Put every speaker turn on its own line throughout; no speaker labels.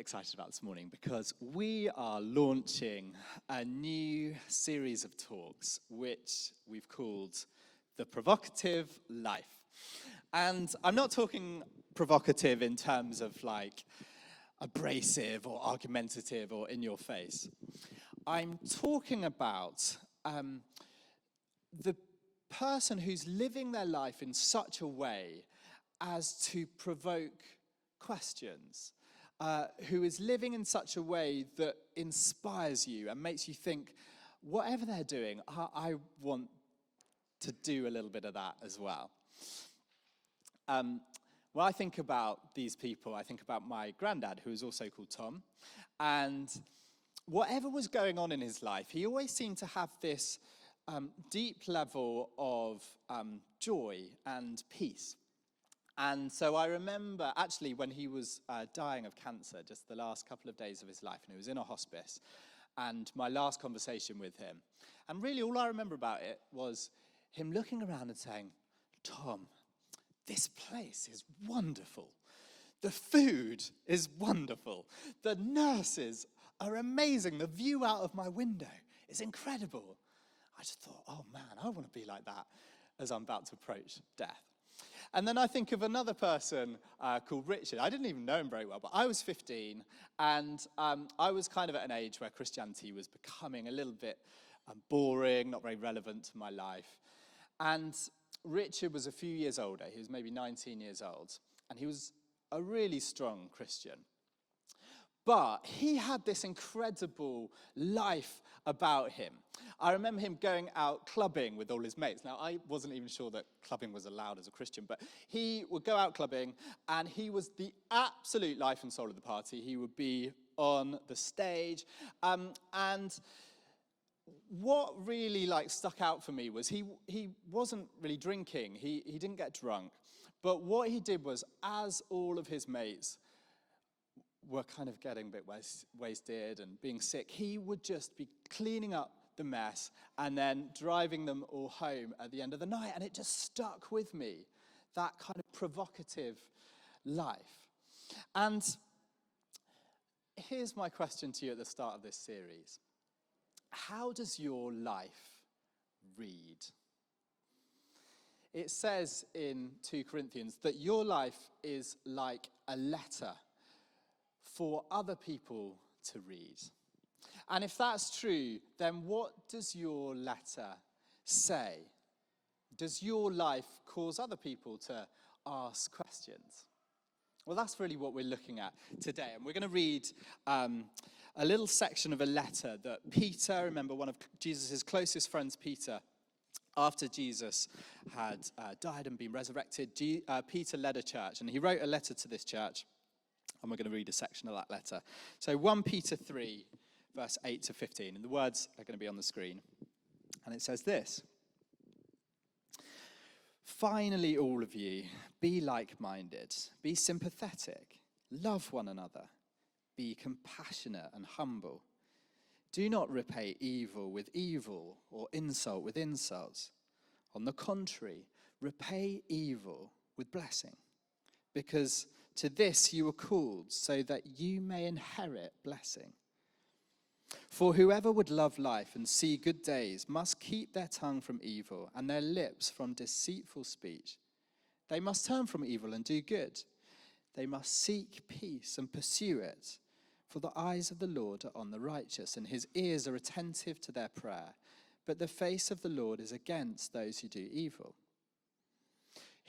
excited about this morning because we are launching a new series of talks which we've called The Provocative Life. And I'm not talking provocative in terms of like abrasive or argumentative or in your face. I'm talking about the person who's living their life in such a way as to provoke questions, who is living in such a way that inspires you and makes you think, whatever they're doing, I want to do a little bit of that as well. When I think about these people, I think about my granddad, who is also called Tom, and whatever was going on in his life, he always seemed to have this deep level of joy and peace. And so I remember, actually, when he was dying of cancer, just the last couple of days of his life, and he was in a hospice, and my last conversation with him. And really, all I remember about it was him looking around and saying, Tom, this place is wonderful. The food is wonderful. The nurses are amazing. The view out of my window is incredible. I just thought, oh man, I want to be like that as I'm about to approach death. And then I think of another person called Richard. I didn't even know him very well, but I was 15, and I was kind of at an age where Christianity was becoming a little bit boring, not very relevant to my life. And Richard was a few years older. He was maybe 19 years old, and he was a really strong Christian. But he had this incredible life about him. I remember him going out clubbing with all his mates. Now, I wasn't even sure that clubbing was allowed as a Christian, but he would go out clubbing, and he was the absolute life and soul of the party. He would be on the stage, and what really stuck out for me was he wasn't really drinking. He didn't get drunk, but what he did was, as all of his mates were kind of getting a bit wasted and being sick, he would just be cleaning up the mess and then driving them all home at the end of the night. And it just stuck with me, that kind of provocative life. And here's my question to you at the start of this series. How does your life read? It says in 2 Corinthians that your life is like a letter for other people to read. And if that's true, then what does your letter say? Does your life cause other people to ask questions? Well, that's really what we're looking at today. And we're going to read a little section of a letter that Peter, remember one of Jesus' closest friends, Peter, after Jesus had died and been resurrected, Peter led a church, and he wrote a letter to this church. And we're going to read a section of that letter. So 1 Peter 3, verse 8 to 15. And the words are going to be on the screen. And it says this. Finally, all of you, be like-minded, be sympathetic, love one another, be compassionate and humble. Do not repay evil with evil or insult with insults. On the contrary, repay evil with blessing, because to this you were called, so that you may inherit blessing. For whoever would love life and see good days must keep their tongue from evil and their lips from deceitful speech. They must turn from evil and do good. They must seek peace and pursue it. For the eyes of the Lord are on the righteous, and his ears are attentive to their prayer. But the face of the Lord is against those who do evil.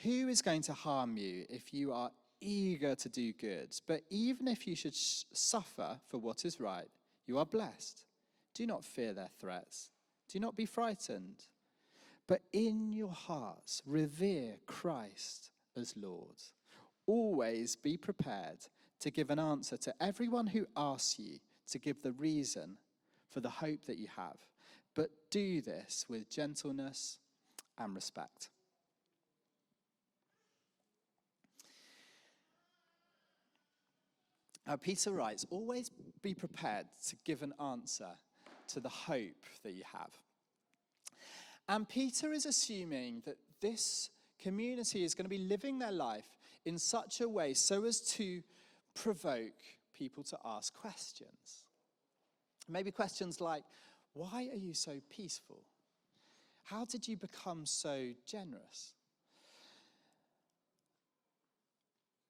Who is going to harm you if you are eager to do good? But even if you should suffer for what is right, you are blessed. Do not fear their threats. Do not be frightened. But in your hearts, revere Christ as Lord. Always be prepared to give an answer to everyone who asks you to give the reason for the hope that you have. But do this with gentleness and respect. Peter writes, always be prepared to give an answer to the hope that you have. And Peter is assuming that this community is going to be living their life in such a way so as to provoke people to ask questions. Maybe questions like, why are you so peaceful? How did you become so generous?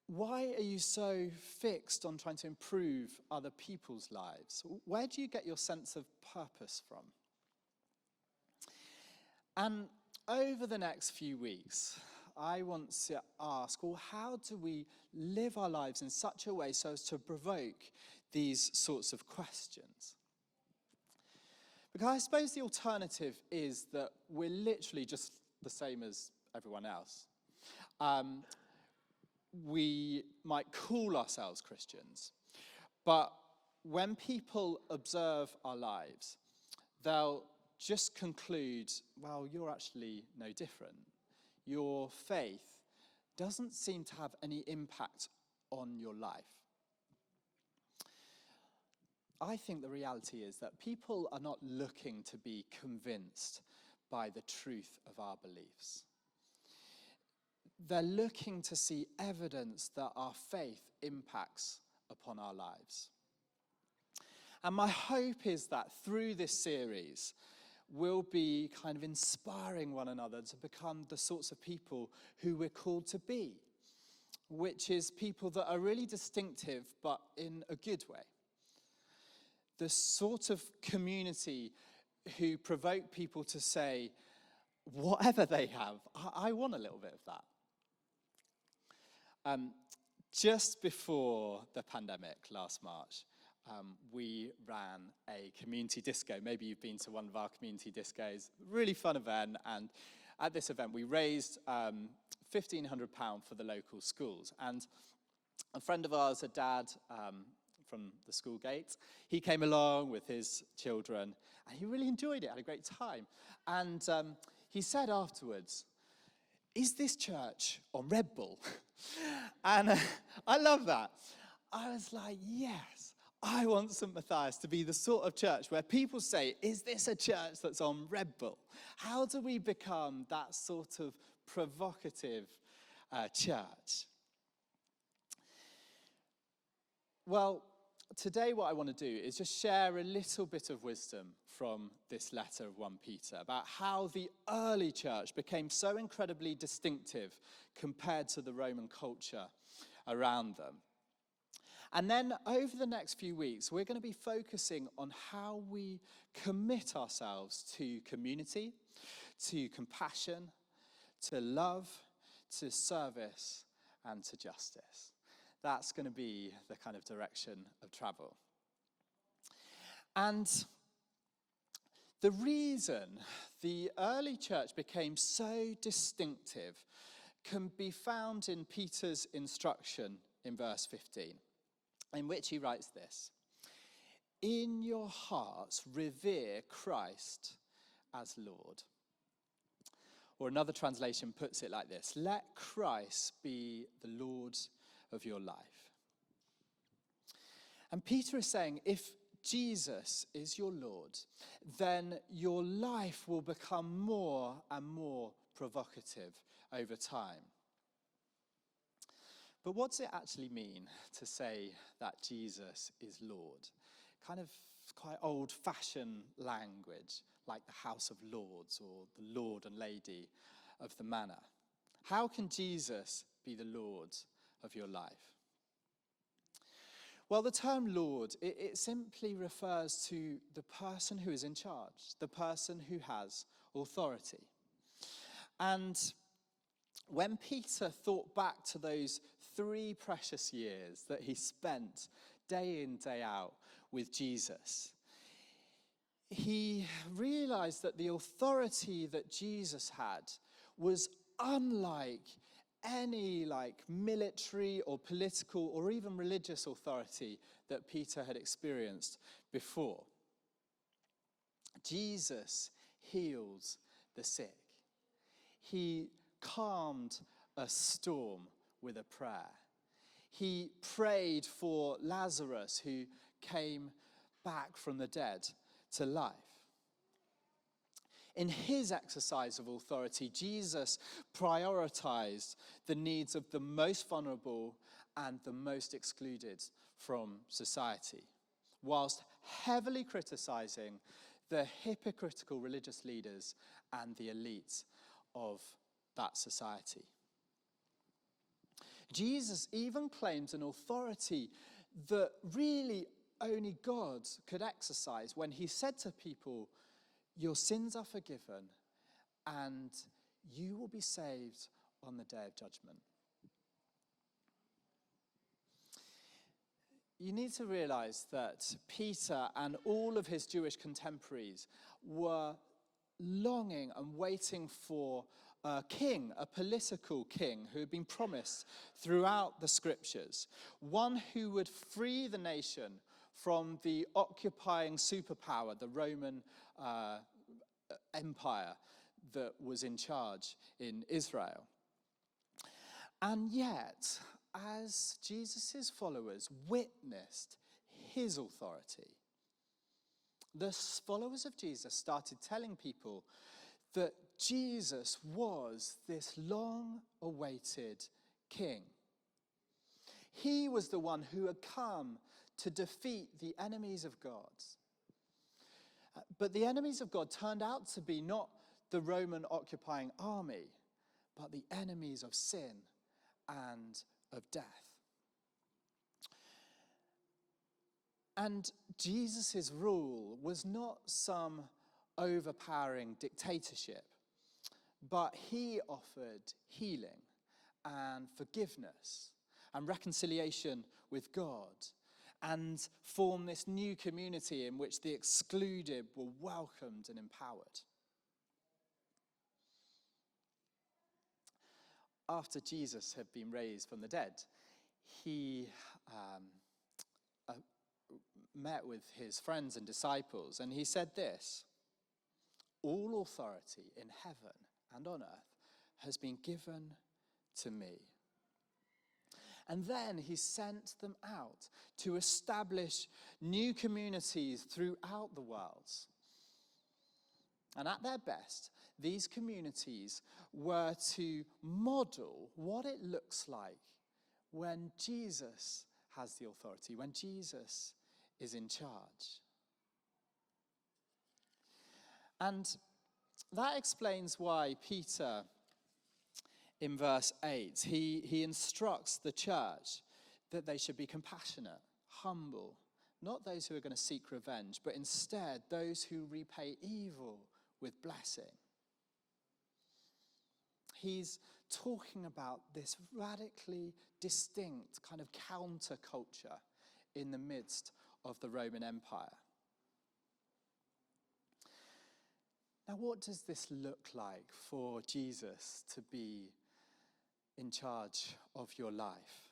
Why are you so fixed on trying to improve other people's lives? Where do you get your sense of purpose from? And over the next few weeks, I want to ask, well, how do we live our lives in such a way so as to provoke these sorts of questions? Because I suppose the alternative is that we're literally just the same as everyone else. We might call ourselves Christians, but when people observe our lives, they'll just conclude, well, you're actually no different. Your faith doesn't seem to have any impact on your life. I think the reality is that people are not looking to be convinced by the truth of our beliefs. They're looking to see evidence that our faith impacts upon our lives. And my hope is that through this series, we'll be kind of inspiring one another to become the sorts of people who we're called to be, which is people that are really distinctive, but in a good way. The sort of community who provoke people to say, whatever they have, I want a little bit of that. Just before the pandemic last March, we ran a community disco. Maybe you've been to one of our community discos. Really fun event. And at this event, we raised £1,500 for the local schools. And a friend of ours, a dad from the school gate, he came along with his children, and he really enjoyed it, had a great time. And he said afterwards, "Is this church on Red Bull?" And I love that. I was like, yes, I want St. Matthias to be the sort of church where people say, is this a church that's on Red Bull? How do we become that sort of provocative church? Well, today what I want to do is just share a little bit of wisdom from this letter of 1 Peter about how the early church became so incredibly distinctive compared to the Roman culture around them. And then over the next few weeks, we're going to be focusing on how we commit ourselves to community, to compassion, to love, to service, and to justice. That's going to be the kind of direction of travel. And the reason the early church became so distinctive can be found in Peter's instruction in verse 15, in which he writes this: "In your hearts revere Christ as Lord." Or another translation puts it like this: "Let Christ be the Lord of your life." And Peter is saying, if Jesus is your Lord, then your life will become more and more provocative over time. But what does it actually mean to say that Jesus is Lord? Kind of quite old-fashioned language, like the House of Lords or the Lord and Lady of the Manor. How can Jesus be the Lord of your life? Well, the term Lord, it simply refers to the person who is in charge, the person who has authority. And when Peter thought back to those 3 precious years that he spent day in, day out with Jesus, he realized that the authority that Jesus had was unlike any military or political or even religious authority that Peter had experienced before. Jesus heals the sick. He calmed a storm with a prayer. He prayed for Lazarus, who came back from the dead to life. In his exercise of authority, Jesus prioritized the needs of the most vulnerable and the most excluded from society, whilst heavily criticizing the hypocritical religious leaders and the elites of that society. Jesus even claims an authority that really only God could exercise when he said to people, "Your sins are forgiven and you will be saved on the day of judgment." You need to realize that Peter and all of his Jewish contemporaries were longing and waiting for a king, a political king who had been promised throughout the scriptures, one who would free the nation from the occupying superpower, the Roman Empire that was in charge in Israel. And yet, as Jesus' followers witnessed his authority, the followers of Jesus started telling people that Jesus was this long-awaited king. He was the one who had come to defeat the enemies of God. But the enemies of God turned out to be not the Roman occupying army, but the enemies of sin and of death. And Jesus' rule was not some overpowering dictatorship, but he offered healing and forgiveness and reconciliation with God, and formed this new community in which the excluded were welcomed and empowered. After Jesus had been raised from the dead, he met with his friends and disciples, and he said this: "All authority in heaven and on earth has been given to me." And then he sent them out to establish new communities throughout the world. And at their best, these communities were to model what it looks like when Jesus has the authority, when Jesus is in charge. And that explains why Peter, in verse 8, he instructs the church that they should be compassionate, humble, not those who are going to seek revenge, but instead those who repay evil with blessing. He's talking about this radically distinct kind of counterculture in the midst of the Roman Empire. Now, what does this look like for Jesus to be in charge of your life?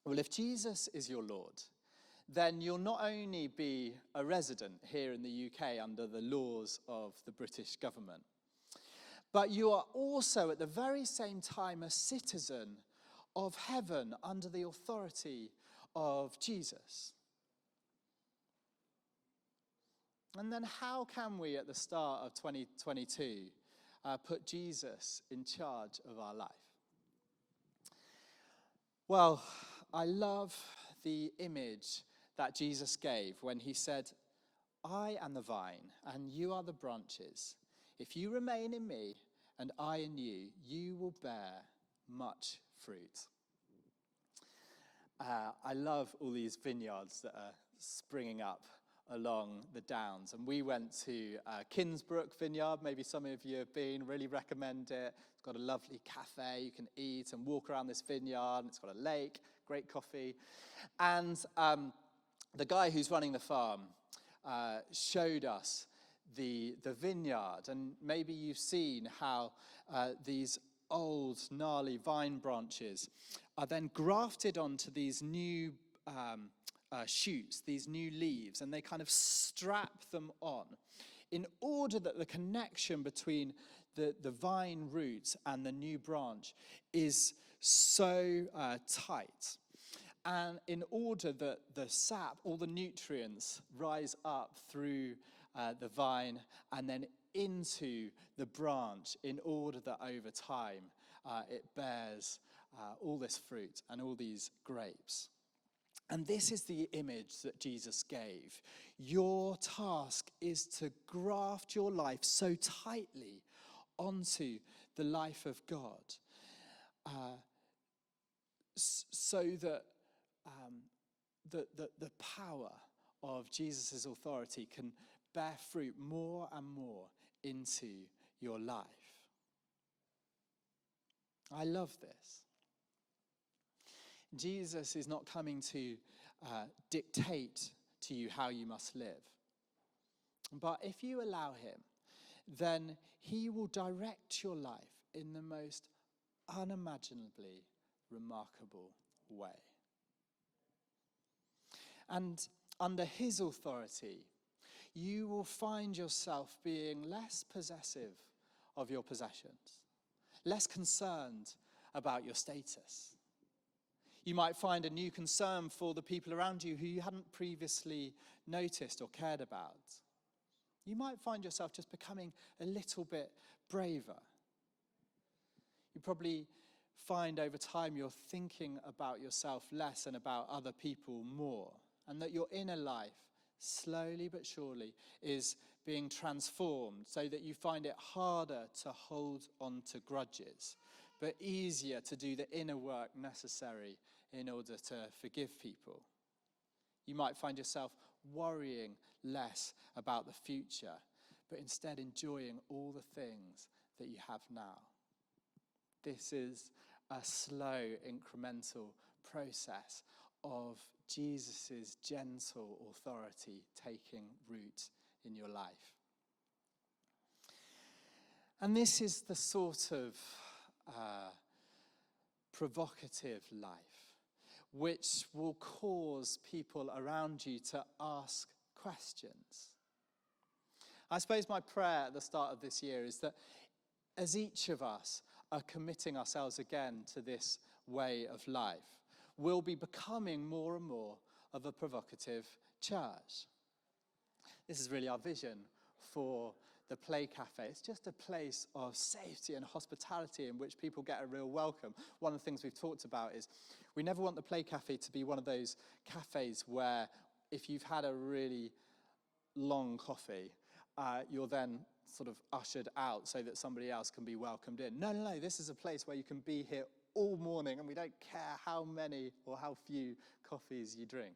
Well, if Jesus is your Lord, then you'll not only be a resident here in the UK under the laws of the British government, but you are also at the very same time a citizen of heaven under the authority of Jesus. And then how can we, at the start of 2022, put Jesus in charge of our life? Well, I love the image that Jesus gave when he said, "I am the vine, and you are the branches. If you remain in me, and I in you, you will bear much fruit." I love all these vineyards that are springing up along the downs. And we went to Kinsbrook Vineyard. Maybe some of you have been. Really recommend it. It's got a lovely cafe. You can eat and walk around this vineyard. It's got a lake, great coffee. And the guy who's running the farm showed us the vineyard. And maybe you've seen how these old, gnarly vine branches are then grafted onto these new shoots, these new leaves, and they kind of strap them on in order that the connection between the vine root and the new branch is so tight. And in order that the sap, all the nutrients, rise up through the vine and then into the branch, in order that over time it bears all this fruit and all these grapes. And this is the image that Jesus gave. Your task is to graft your life so tightly onto the life of God, so that the power of Jesus' authority can bear fruit more and more into your life. I love this. Jesus is not coming to dictate to you how you must live. But if you allow him, then he will direct your life in the most unimaginably remarkable way. And under his authority, you will find yourself being less possessive of your possessions, less concerned about your status. You might find a new concern for the people around you who you hadn't previously noticed or cared about. You might find yourself just becoming a little bit braver. You probably find over time you're thinking about yourself less and about other people more, and that your inner life, slowly but surely, is being transformed so that you find it harder to hold on to grudges, but easier to do the inner work necessary in order to forgive people. You might find yourself worrying less about the future, but instead enjoying all the things that you have now. This is a slow, incremental process of Jesus' gentle authority taking root in your life. And this is the sort of provocative life which will cause people around you to ask questions. I suppose my prayer at the start of this year is that as each of us are committing ourselves again to this way of life, we'll be becoming more and more of a provocative church. This is really our vision for the Play Cafe. It's just a place of safety and hospitality in which people get a real welcome. One of the things we've talked about is we never want the Play Cafe to be one of those cafes where if you've had a really long coffee, you're then sort of ushered out so that somebody else can be welcomed in. No. This is a place where you can be here all morning and we don't care how many or how few coffees you drink.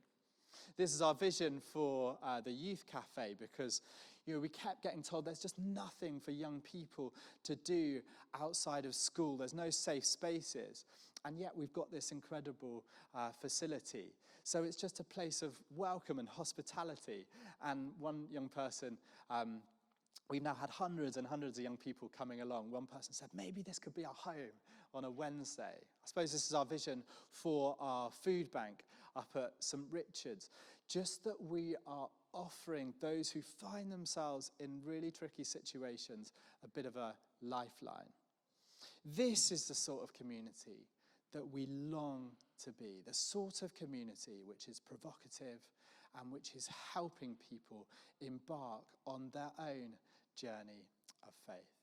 This is our vision for the youth cafe because we kept getting told there's just nothing for young people to do outside of school. There's no safe spaces. And yet we've got this incredible facility. So it's just a place of welcome and hospitality. And one young person, we've now had hundreds and hundreds of young people coming along. One person said, maybe this could be our home on a Wednesday. I suppose this is our vision for our food bank up at St. Richard's. Just that we are offering those who find themselves in really tricky situations a bit of a lifeline. This is the sort of community that we long to be, the sort of community which is provocative and which is helping people embark on their own journey of faith.